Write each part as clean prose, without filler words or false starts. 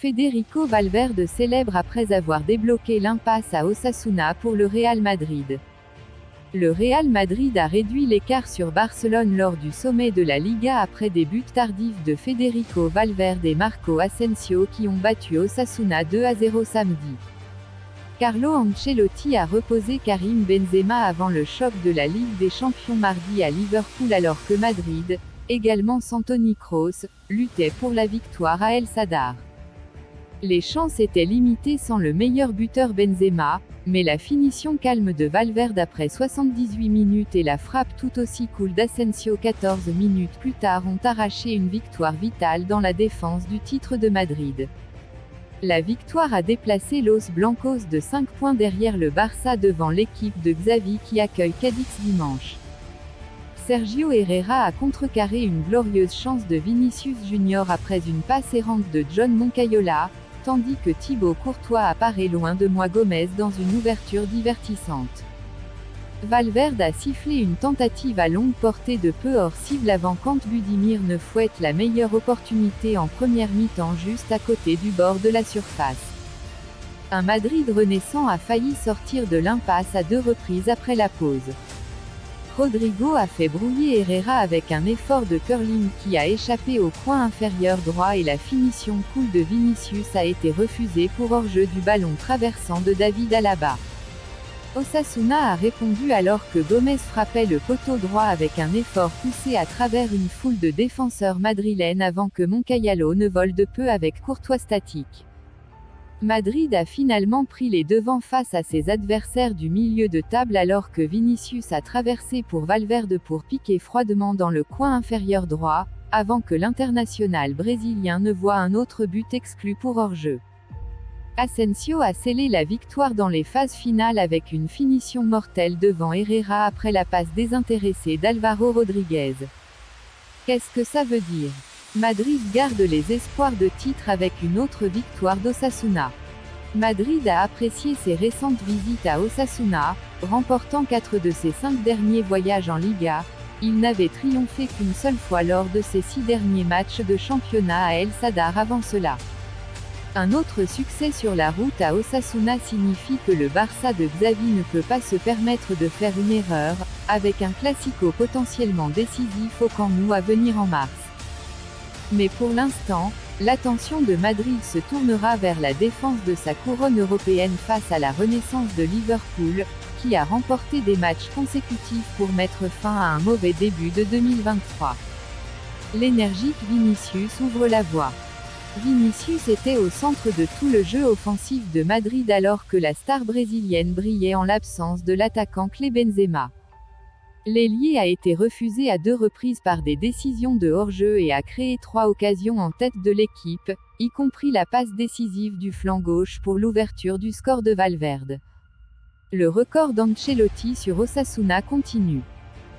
Federico Valverde célèbre après avoir débloqué l'impasse à Osasuna pour le Real Madrid. Le Real Madrid a réduit l'écart sur Barcelone lors du sommet de la Liga après des buts tardifs de Federico Valverde et Marco Asensio qui ont battu Osasuna 2-0 samedi. Carlo Ancelotti a reposé Karim Benzema avant le choc de la Ligue des Champions mardi à Liverpool alors que Madrid, également sans Toni Kroos, luttait pour la victoire à El Sadar. Les chances étaient limitées sans le meilleur buteur Benzema, mais la finition calme de Valverde après 78 minutes et la frappe tout aussi cool d'Asensio 14 minutes plus tard ont arraché une victoire vitale dans la défense du titre de Madrid. La victoire a déplacé Los Blancos de 5 points derrière le Barça devant l'équipe de Xavi qui accueille Cadix dimanche. Sergio Herrera a contrecarré une glorieuse chance de Vinicius Junior après une passe errante de John Moncayola, tandis que Thibaut Courtois apparaît loin de Moi Gomez dans une ouverture divertissante. Valverde a sifflé une tentative à longue portée de peu hors cible avant quand Budimir ne fouette la meilleure opportunité en première mi-temps juste à côté du bord de la surface. Un Madrid renaissant a failli sortir de l'impasse à 2 reprises après la pause. Rodrigo a fait brouiller Herrera avec un effort de curling qui a échappé au coin inférieur droit et la finition cool de Vinicius a été refusée pour hors-jeu du ballon traversant de David Alaba. Osasuna a répondu alors que Gomez frappait le poteau droit avec un effort poussé à travers une foule de défenseurs madrilènes avant que Moncayalo ne vole de peu avec Courtois statique. Madrid a finalement pris les devants face à ses adversaires du milieu de table alors que Vinicius a traversé pour Valverde pour piquer froidement dans le coin inférieur droit, avant que l'international brésilien ne voie un autre but exclu pour hors-jeu. Asensio a scellé la victoire dans les phases finales avec une finition mortelle devant Herrera après la passe désintéressée d'Alvaro Rodriguez. Qu'est-ce que ça veut dire ? Madrid garde les espoirs de titre avec une autre victoire d'Osasuna. Madrid a apprécié ses récentes visites à Osasuna, remportant 4 de ses 5 derniers voyages en Liga. Il n'avait triomphé qu'une seule fois lors de ses 6 derniers matchs de championnat à El Sadar avant cela. Un autre succès sur la route à Osasuna signifie que le Barça de Xavi ne peut pas se permettre de faire une erreur, avec un classico potentiellement décisif au Camp Nou à venir en mars. Mais pour l'instant, l'attention de Madrid se tournera vers la défense de sa couronne européenne face à la renaissance de Liverpool, qui a remporté des matchs consécutifs pour mettre fin à un mauvais début de 2023. L'énergique Vinicius ouvre la voie. Vinicius était au centre de tout le jeu offensif de Madrid alors que la star brésilienne brillait en l'absence de l'attaquant clé Benzema. L'ailier a été refusé à 2 reprises par des décisions de hors-jeu et a créé 3 occasions en tête de l'équipe, y compris la passe décisive du flanc gauche pour l'ouverture du score de Valverde. Le record d'Ancelotti sur Osasuna continue.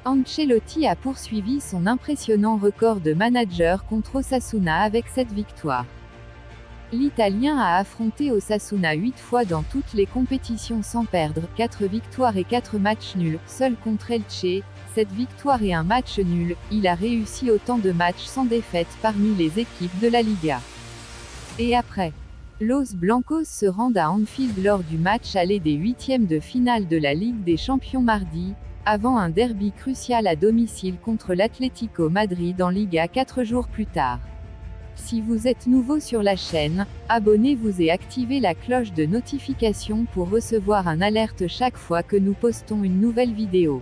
Ancelotti a poursuivi son impressionnant record de manager contre Osasuna avec cette victoire. L'Italien a affronté Osasuna 8 fois dans toutes les compétitions sans perdre, 4 victoires et 4 matchs nuls, seul contre Elche, 7 victoires et un match nul, il a réussi autant de matchs sans défaite parmi les équipes de la Liga. Et après, Los Blancos se rendent à Anfield lors du match aller des 8e de finale de la Ligue des Champions mardi, avant un derby crucial à domicile contre l'Atlético Madrid en Liga 4 jours plus tard. Si vous êtes nouveau sur la chaîne, abonnez-vous et activez la cloche de notification pour recevoir un alerte chaque fois que nous postons une nouvelle vidéo.